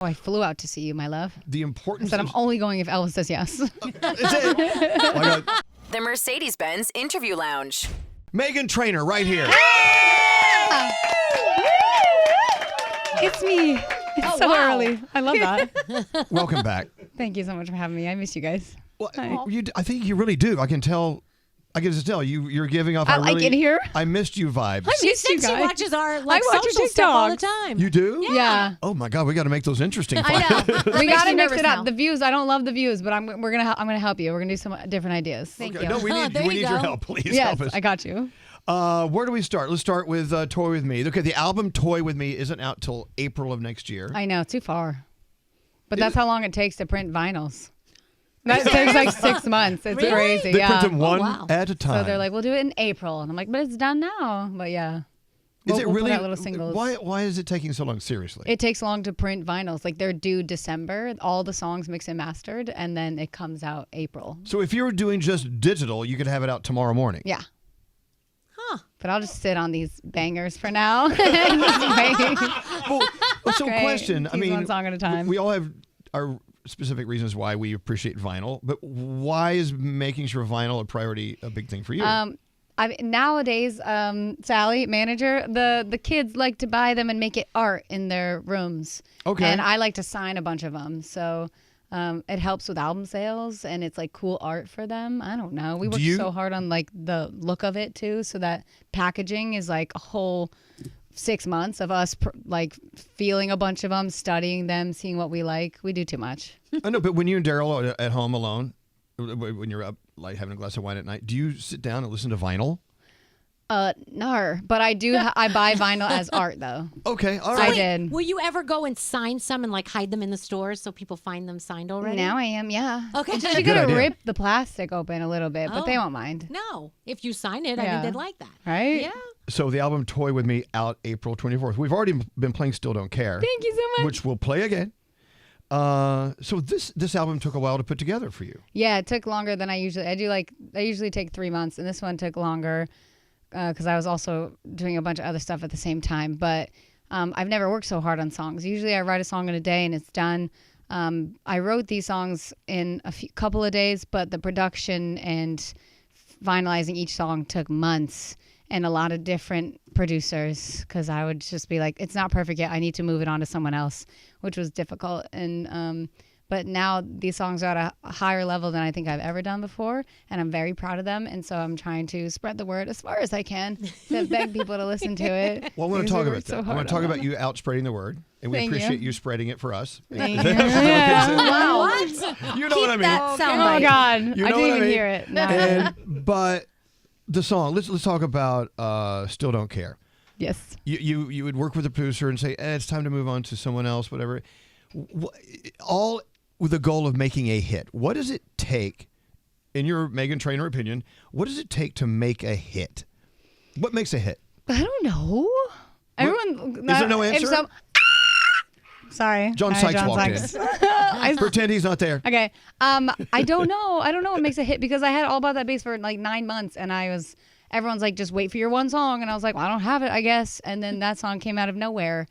Oh, I flew out to see you, my love. The importance. I said I'm only going if Elvis says yes. The Mercedes-Benz Interview Lounge. Meghan Trainor, right here. It's me. It's so early. I love that. Welcome back. Thank you so much for having me. I miss you guys. Well, I think you really do. I can tell. I can just tell you're giving off. I like it here. I missed you vibes. She said she watches our social stuff all the time. You do? Yeah. Oh my God, we got to make those interesting. I know. We got to mix it up. The views. I don't love the views, but I'm gonna help you. We're gonna do some different ideas. Thank you. No, we need your help, please. Yes, help us. I got you. Where do we start? Let's start with Toy With Me. Okay, the album Toy With Me isn't out till April of next year. I know, too far. But that's how long it takes to print vinyls. That takes like 6 months. It's crazy. They print them one at a time. So they're like, we'll do it in April. And I'm like, but it's done now. But yeah. Is it really? Put out little singles. Why is it taking so long? Seriously. It takes long to print vinyls. Like they're due December, all the songs mixed and mastered, and then it comes out April. So if you were doing just digital, you could have it out tomorrow morning. Yeah. But I'll just sit on these bangers for now. So question. I mean, one song at a time. We all have our specific reasons why we appreciate vinyl, but why is making sure vinyl a priority a big thing for you? Nowadays, Sally, manager, the kids like to buy them and make it art in their rooms. Okay. And I like to sign a bunch of them. So it helps with album sales, and it's like cool art for them. I don't know. We work so hard on like the look of it too, so that packaging is like a whole 6 months of us like feeling a bunch of them, studying them, seeing what we like. We do too much. I know, but when you and Daryl are at home alone, when you're up like having a glass of wine at night, do you sit down and listen to vinyl? No, but I do. I buy vinyl as art though. Okay, all right. I did. Will you ever go and sign some and like hide them in the stores so people find them signed already? Now I am, yeah. Okay. You gotta rip the plastic open a little bit, but they won't mind. No, if you sign it, I think they'd like that. Right? Yeah. So the album Toy With Me out April 24th. We've already been playing Still Don't Care. Thank you so much. Which we'll play again. So this album took a while to put together for you. Yeah, it took longer than I usually. I usually take 3 months, and this one took longer because I was also doing a bunch of other stuff at the same time. But I've never worked so hard on songs. Usually I write a song in a day and it's done. I wrote these songs in a couple of days, but the production and finalizing each song took months and a lot of different producers because I would just be like, it's not perfect yet. I need to move it on to someone else, which was difficult. And but now these songs are at a higher level than I think I've ever done before, and I'm very proud of them. And so I'm trying to spread the word as far as I can to beg people to listen to it. Well, I want to talk about that. I want to talk about you out spreading the word, and we appreciate you spreading it for us. Thank you. Wow. What? You know what I mean? That sound Oh, God. You know I didn't even I mean? hear it. No. But the song, let's talk about Still Don't Care. Yes. You would work with the producer and say, it's time to move on to someone else, whatever. All with the goal of making a hit. What does it take, in your Meghan Trainor opinion, what does it take to make a hit? What makes a hit? I don't know. Everyone. Is there no answer? Sorry. John Hi, Sykes walked in. Pretend he's not there. Okay. I don't know. I don't know what makes a hit because I had All About That Bass for like 9 months and everyone's like, just wait for your one song. And I was like, well, I don't have it, I guess. And then that song came out of nowhere,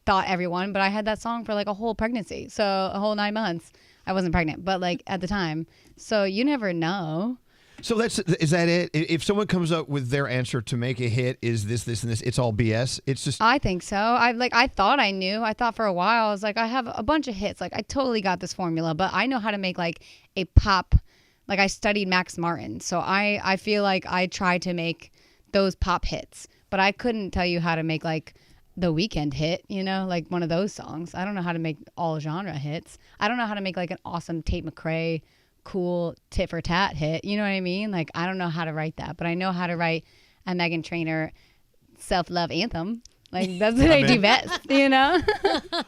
thought everyone. But I had that song for like a whole pregnancy. So a whole 9 months. I wasn't pregnant, but like at the time. So you never know. So is that it? If someone comes up with their answer to make a hit is this, and this, it's all BS. It's just. I think so. I thought I knew. I thought for a while I was like, I have a bunch of hits. Like I totally got this formula, but I know how to make like a pop. Like I studied Max Martin, so I feel like I tried to make those pop hits, but I couldn't tell you how to make like the Weekend hit. You know, like one of those songs. I don't know how to make all genre hits. I don't know how to make like an awesome Tate McRae cool tit for tat hit, you know what I mean? Like I don't know how to write that, but I know how to write a Meghan Trainor self-love anthem. Like that's what I do best, you know?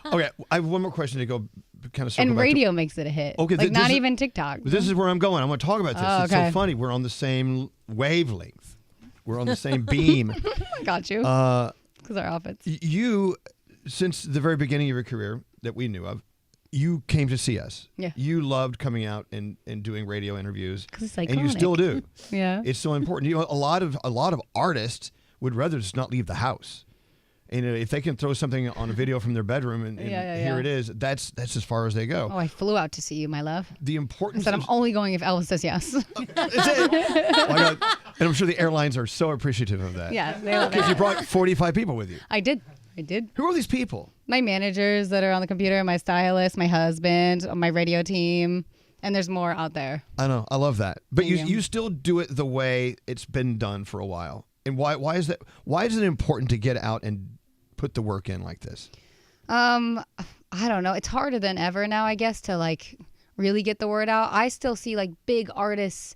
Okay, I have one more question to go kind of circle and back radio makes it a hit. Okay, like not even TikTok. This is where I'm going. I want to talk about this. Oh, It's so funny. We're on the same wavelength. We're on the same beam. Got you. Because our outfits. You, since the very beginning of your career that we knew of, you came to see us. Yeah. You loved coming out and doing radio interviews. It's and you still do. Yeah. It's so important. You know, a lot of artists would rather just not leave the house. And if they can throw something on a video from their bedroom and here it is, that's as far as they go. Oh, I flew out to see you, my love. The importance. I said I'm only going if Elvis says yes. And I'm sure the airlines are so appreciative of that. Yeah, they love it. Because you brought 45 people with you. I did. Who are these people? My managers that are on the computer, my stylist, my husband, my radio team, and there's more out there. I know. I love that. But you still do it the way it's been done for a while. And why is that? Why is it important to get out and put the work in like this? I don't know. It's harder than ever now, I guess, to like really get the word out. I still see like big artists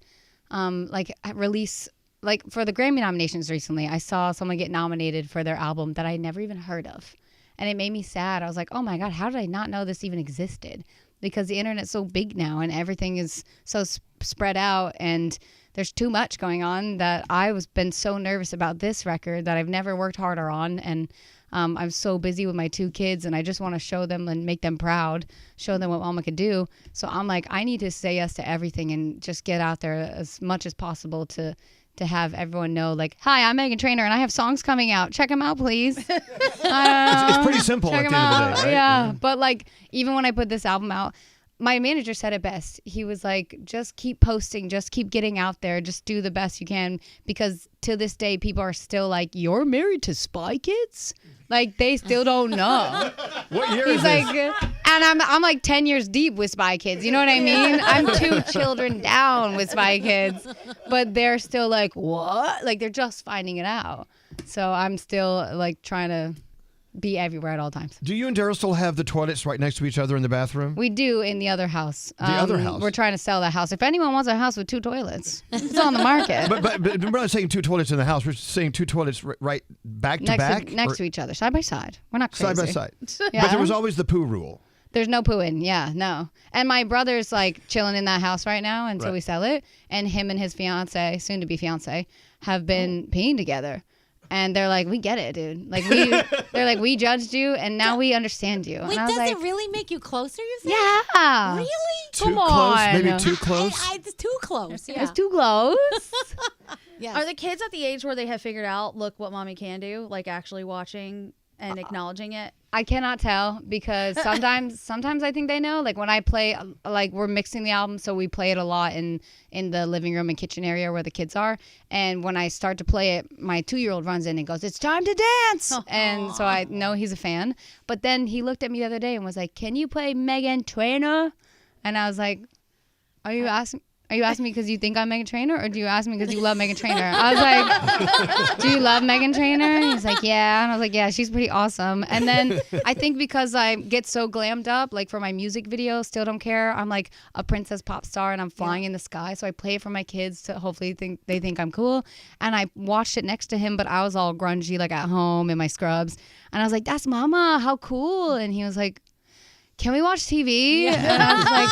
like release, like for the Grammy nominations recently, I saw someone get nominated for their album that I never even heard of. And it made me sad. I was like, oh my God, how did I not know this even existed? Because the internet's so big now and everything is so spread out and there's too much going on that I was been so nervous about this record that I've never worked harder on. And I'm so busy with my 2 kids and I just want to show them and make them proud, show them what mama could do. So I'm like, I need to say yes to everything and just get out there as much as possible to have everyone know, like, hi, I'm Meghan Trainor and I have songs coming out. Check them out, please. It's pretty simple at the end of the day, right? Yeah, but like, even when I put this album out, my manager said it best. He was like, just keep posting, just keep getting out there, just do the best you can. Because to this day, people are still like, you're married to Spy Kids? Like, they still don't know. What year He's is like, this? and I'm like 10 years deep with Spy Kids. You know what I mean? I'm 2 children down with Spy Kids. But they're still like, what? Like, they're just finding it out. So I'm still like trying to be everywhere at all times. Do you and Daryl still have the toilets right next to each other in the bathroom? We do in the other house. The other house? We're trying to sell that house. If anyone wants a house with 2 toilets, it's on the market. But we're not saying 2 toilets in the house. We're saying 2 toilets right back to back? Next to each other, side by side. We're not crazy. Side by side. Yeah. But there was always the poo rule. There's no pooing. Yeah, no. And my brother's like chilling in that house right now until we sell it. And him and his fiance, soon to be fiance, have been peeing together. And they're like, we get it, dude. Like they're like, we judged you, and now we understand you. Wait, and I was does like, it really make you closer, you think? Yeah. Really? Too Come close? on. Maybe too close? It's too close. Yeah. It's too close. Yes. Are the kids at the age where they have figured out, look what mommy can do, like actually watching and acknowledging it? I cannot tell because sometimes I think they know. Like when I play, like we're mixing the album, so we play it a lot in the living room and kitchen area where the kids are. And when I start to play it, my 2-year-old runs in and goes, "It's time to dance!" And so I know he's a fan. But then he looked at me the other day and was like, "Can you play Meghan Trainor?" And I was like, "Are you asking me because you think I'm Meghan Trainor, or do you ask me because you love Meghan Trainor?" I was like, "Do you love Meghan Trainor?" And he's like, "Yeah." And I was like, "Yeah, she's pretty awesome." And then I think because I get so glammed up, like for my music video, Still Don't Care, I'm like a princess pop star and I'm flying in the sky. So I play it for my kids to hopefully they think I'm cool. And I watched it next to him, but I was all grungy, like at home in my scrubs. And I was like, "That's mama, how cool." And he was like, "Can we watch TV?" Yeah. And I was like,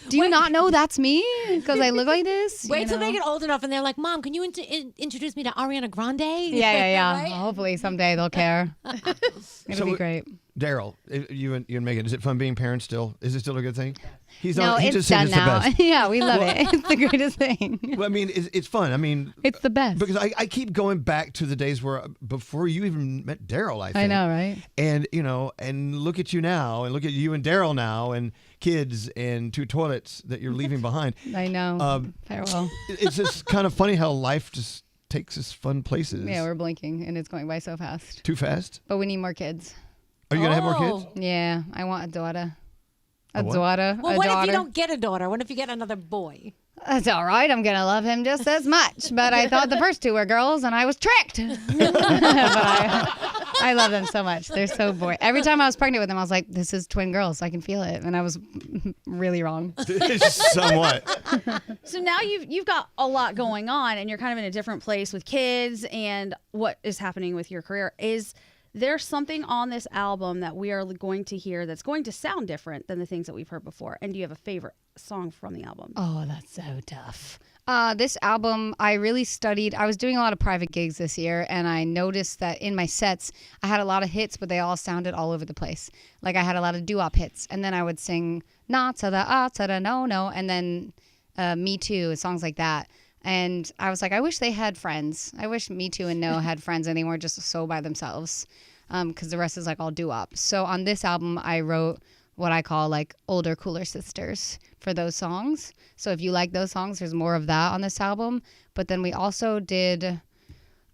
"Do you not know that's me? Because I look like this?" Wait till they get old enough and they're like, "Mom, can you introduce me to Ariana Grande?" Yeah. Right? Hopefully someday they'll care. It'll be great. Daryl, you and Meghan, is it fun being parents still? Is it still a good thing? He It's just said done it's now. the best. Yeah, we love it. It's the greatest thing. Well, I mean, it's fun. I mean, It's the best. because I keep going back to the days where before you even met Daryl, I think. I know, right? And and look at you now, and look at you and Daryl now, and kids and 2 toilets that you're leaving behind. I know. Farewell. It's just kind of funny how life just takes us fun places. Yeah, we're blinking and it's going by so fast. Too fast? But we need more kids. Are you gonna have more kids? Yeah, I want a daughter. A what? daughter. Well, a what daughter. if you don't get a daughter? What if you get another boy? That's all right. I'm going to love him just as much. But I thought the first 2 were girls and I was tricked. But I love them so much. They're so boring. Every time I was pregnant with them, I was like, this is twin girls. I can feel it. And I was really wrong. Somewhat. So now you've got a lot going on and you're kind of in a different place with kids and what is happening with your career. Is there something on this album that we are going to hear that's going to sound different than the things that we've heard before? And do you have a favorite song from the album? Oh, that's so tough. This album, I really studied. I was doing a lot of private gigs this year, and I noticed that in my sets, I had a lot of hits, but they all sounded all over the place. Like I had a lot of doo-wop hits, and then I would sing "Na ta da ah ta da no no," and then "Me Too," songs like that. And I was like, I wish they had friends. I wish Me Too and No had friends, and they weren't just so by themselves. because the rest is like all doo-wop. So on this album, I wrote what I call like older, cooler sisters for those songs. So if you like those songs, there's more of that on this album. But then we also did,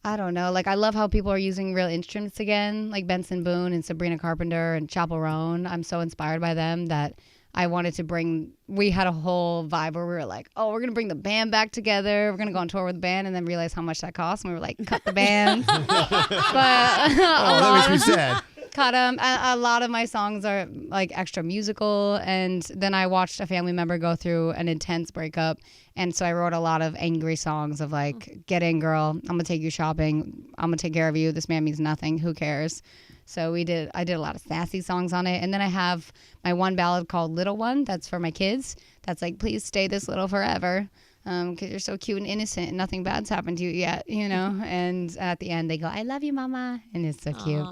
I don't know, like I love how people are using real instruments again, like Benson Boone and Sabrina Carpenter and Chappell Roan. I'm so inspired by them that I wanted to bring, we had a whole vibe where we were like, oh, we're going to bring the band back together. We're going to go on tour with the band, and then realize how much that costs. And we were like, cut the band. But that makes me sad. Cut them. A lot of my songs are like extra musical. And then I watched a family member go through an intense breakup. And so I wrote a lot of angry songs of like, get in, girl. I'm going to take you shopping. I'm going to take care of you. This man means nothing. Who cares? So I did a lot of sassy songs on it. And then I have my one ballad called Little One. That's for my kids. That's like, please stay this little forever. Because you're so cute and innocent and nothing bad's happened to you yet, you know? And at the end, they go, I love you, mama. And it's so cute.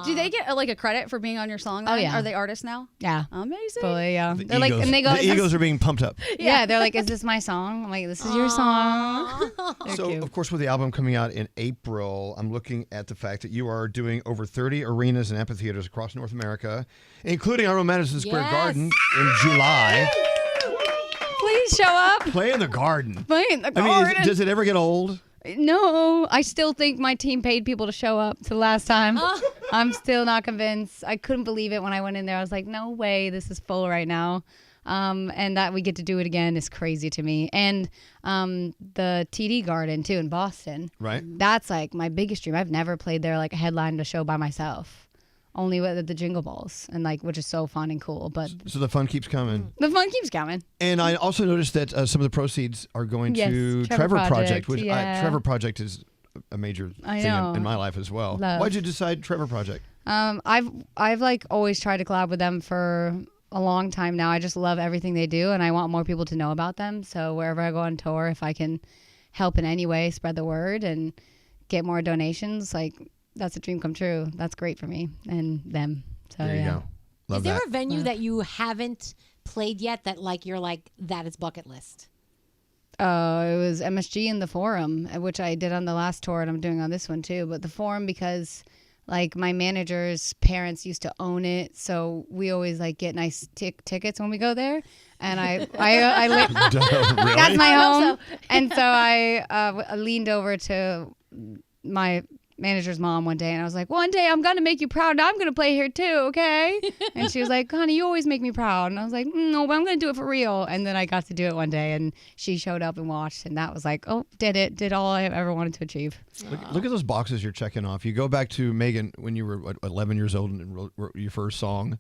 Do they get like a credit for being on your song? Then? Oh, yeah. Are they artists now? Yeah. Amazing. Fully, yeah. The They're egos, like, and they go, the egos are being pumped up. yeah, they're like, is this my song? I'm like, this is your song. They're So, cute. of course, with the album coming out in April, I'm looking at the fact that you are doing over 30 arenas and amphitheaters across North America, including our own Madison Square Yes. Garden in July. Please show up. Play in the Garden. Play in the I garden. mean, does it ever get old? No, I still think my team paid people to show up to the last time. I'm still not convinced. I couldn't believe it when I went in there. I was like, no way, this is full right now. And that we get to do it again is crazy to me. And the TD Garden, too, in Boston. Right. That's like my biggest dream. I've never played there like a headline to show by myself. Only with the Jingle Balls, and like, which is so fun and cool. But So the fun keeps coming. the fun keeps coming. And I also noticed that some of the proceeds are going Yes, to Trevor Trevor Project, which yeah. Trevor Project is a major I thing know. in my life as well. Love. Why'd you decide Trevor Project? I've like always tried to collab with them for a long time now. I just love everything they do, and I want more people to know about them. So wherever I go on tour, if I can help in any way, spread the word and get more donations, like that's a dream come true. That's great for me and them. So There you yeah. go. Love Is there that. a venue that you haven't played yet that like you're like that is bucket list? It was MSG in the Forum, which I did on the last tour, and I'm doing on this one too. But the Forum, because like my manager's parents used to own it, so we always like get nice tickets when we go there. And I Really? that's my home. And so I leaned over to my manager's mom one day, and I was like, one day I'm gonna make you proud, and I'm gonna play here too, okay? And she was like, honey, you always make me proud. And I was like, no, but I'm gonna do it for real. And then I got to do it one day, and she showed up and watched, and that was like, oh, did all I ever wanted to achieve. Look at those boxes you're checking off. You go back to Megan when you were 11 years old and wrote your first song.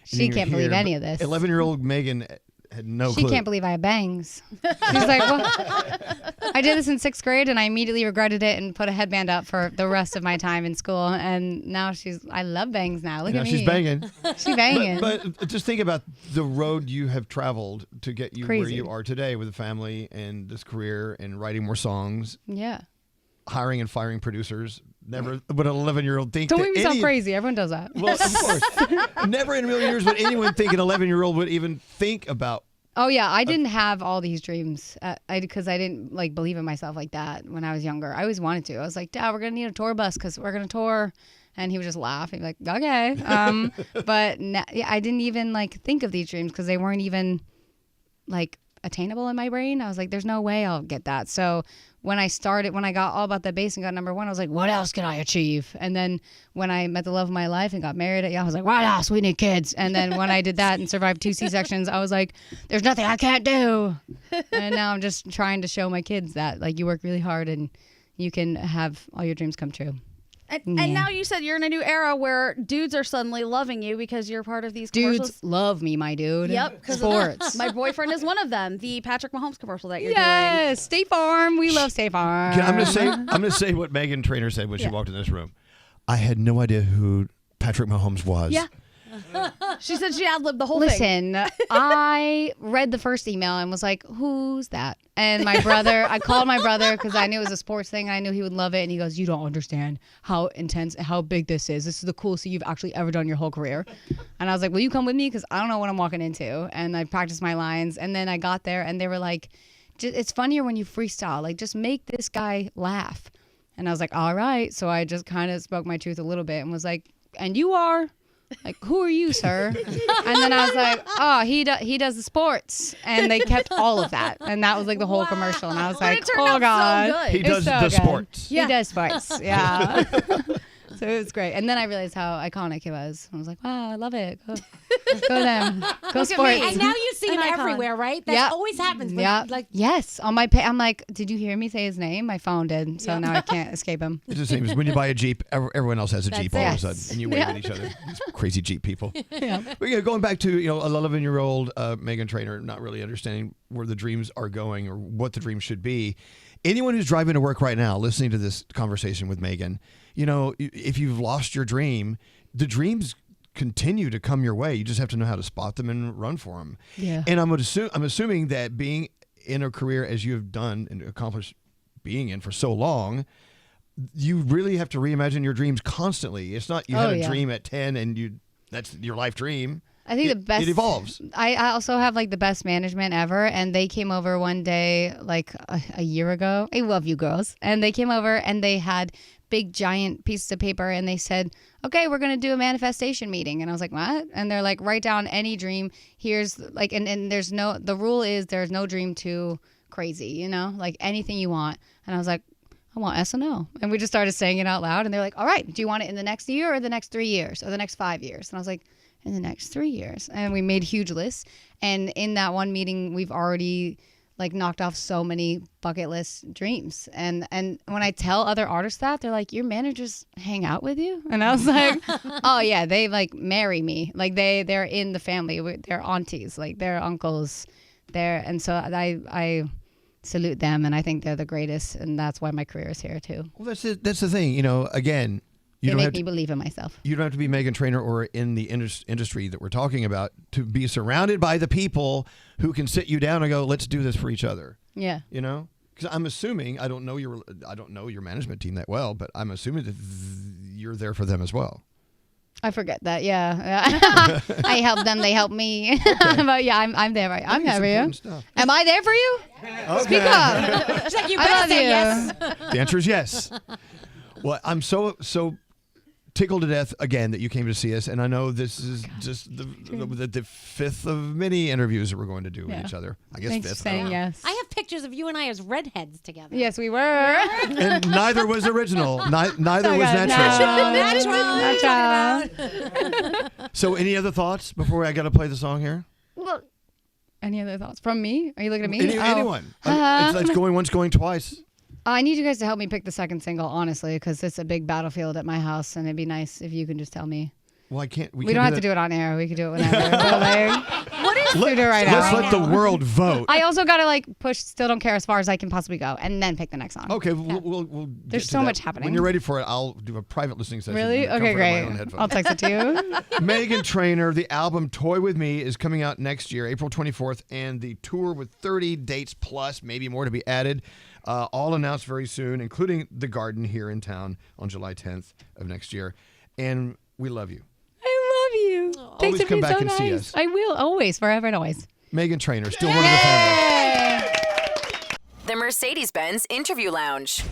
She can't believe any of this. 11-year-old Megan had no She clue. can't believe I have bangs. She's like, what? I did this in 6th grade, and I immediately regretted it and put a headband up for the rest of my time in school. And now I love bangs now. Look Now at me. she's banging. She's banging. But just think about the road you have traveled to get you where Crazy. you are today with a family and this career and writing more songs, Yeah. hiring and firing producers. Never would an 11-year-old think Don't that make me sound any- crazy. Everyone does that. Well, of course. Never in a million years would anyone think an 11-year-old would even think about. Oh yeah, I didn't have all these dreams because I didn't like believe in myself like that when I was younger. I always wanted to. I was like, Dad, we're gonna need a tour bus because we're gonna tour, and he would just laugh. He'd be like, okay. But I didn't even like think of these dreams because they weren't even like attainable in my brain. I was like, there's no way I'll get that. So when I got all about that bass and got number 1, I was like, what else can I achieve? And then when I met the love of my life and got married, I was like, what else? We need kids. And then when I did that and survived 2 C-sections, I was like, there's nothing I can't do. And now I'm just trying to show my kids that like you work really hard and you can have all your dreams come true. And now you said you're in a new era where dudes are suddenly loving you because you're part of these commercials. Dudes love me, my dude. Yep, because Sports. my boyfriend is one of them. The Patrick Mahomes commercial that you're doing. Yes, State Farm. We love State Farm. I'm gonna say what Meghan Trainor said when she walked in this room. I had no idea who Patrick Mahomes was. Yeah. She said she ad-libbed the whole thing. Listen, I read the first email and was like, who's that? And my brother, I called my brother because I knew it was a sports thing. And I knew he would love it. And he goes, you don't understand how intense, how big this is. This is the coolest thing you've actually ever done your whole career. And I was like, will you come with me? Because I don't know what I'm walking into. And I practiced my lines. And then I got there and they were like, it's funnier when you freestyle. Like, just make this guy laugh. And I was like, all right. So I just kind of spoke my truth a little bit and was like, and you are? Like, who are you, sir? And then I was like, oh, he does the sports. And they kept all of that. And that was like the whole commercial. And I was like, it turned oh, out God. so good. He does so the good. sports. Yeah. He does sports. Yeah. So it was great. And then I realized how iconic it was. I was like, wow, I love it. Go them. Go sports. And now you see him An icon. everywhere, right? That always happens. Yeah. Like, yes. On my I'm like, did you hear me say his name? My phone did. So now I can't escape him. It's the same as when you buy a Jeep, everyone else has a Jeep all of a Yes. sudden, and you wave at each other. These crazy Jeep people. Yeah. But yeah, going back to, a 11-year-old Meghan Trainor not really understanding where the dreams are going or what the dreams should be. Anyone who's driving to work right now, listening to this conversation with Meghan, if you've lost your dream, the dreams continue to come your way. You just have to know how to spot them and run for them. Yeah. And I'm assuming that being in a career as you have done and accomplished being in for so long, you really have to reimagine your dreams constantly. It's not you had a dream at 10 and that's your life dream. I think the best. It evolves. I also have like the best management ever, and they came over one day like a year ago. I love you girls, and they came over and they had big giant pieces of paper, and they said, "Okay, we're gonna do a manifestation meeting." And I was like, "What?" And they're like, "Write down any dream. Here's like, and there's no. The rule is there's no dream too crazy. Like anything you want." And I was like, I want SNL. And we just started saying it out loud, and they're like, all right, do you want it in the next year or the next 3 years or the next 5 years? And I was like, in the next 3 years. And we made huge lists. And in that one meeting, we've already like knocked off so many bucket list dreams. And when I tell other artists that, they're like, your managers hang out with you? And I was like, oh yeah, they like marry me. Like they're in the family. They're aunties, like they're uncles. And so I salute them, and I think they're the greatest, and that's why my career is here too. Well, that's the thing. Again, they make me believe in myself. You don't have to be Meghan Trainor or in the industry that we're talking about to be surrounded by the people who can sit you down and go, let's do this for each other. Yeah. Because I'm assuming, I don't know your management team that well, but I'm assuming that you're there for them as well. I forget that. Yeah. I help them. They help me. Okay. But yeah, I'm there. Right? I'm there for you. Stuff. Am I there for you? Okay. Speak up. she's like, you I better love say you. yes. The answer is yes. Well, I'm so tickled to death again that you came to see us, and I know this is just the fifth of many interviews that we're going to do with each other. I guess Thanks fifth. for saying yes. I have pictures of you and I as redheads together. Yes, we were. And neither was original. Neither was good. natural. So, any other thoughts before I got to play the song here? Well, any other thoughts from me? Are you looking at me? Anyone? It's going once, going twice. I need you guys to help me pick the second single, honestly, because it's a big battlefield at my house, and it'd be nice if you can just tell me. Well, I can't. We don't have to do it on air. We can do it whenever. What is Let's let the world vote. I also got to push Still Don't Care as far as I can possibly go, and then pick the next song. Okay, we'll There's get to so that. much happening. When you're ready for it, I'll do a private listening session. Really? Okay, great. I'll text it to you. Meghan Trainor, the album Toy With Me is coming out next year, April 24th, and the tour with 30 dates plus, maybe more to be added, all announced very soon, including The Garden here in town on July 10th of next year. And we love you. I love you. Thanks Always for come being back so and see nice. us. I will, always, forever and always. Meghan Trainor, still one of the family. The Mercedes-Benz Interview Lounge.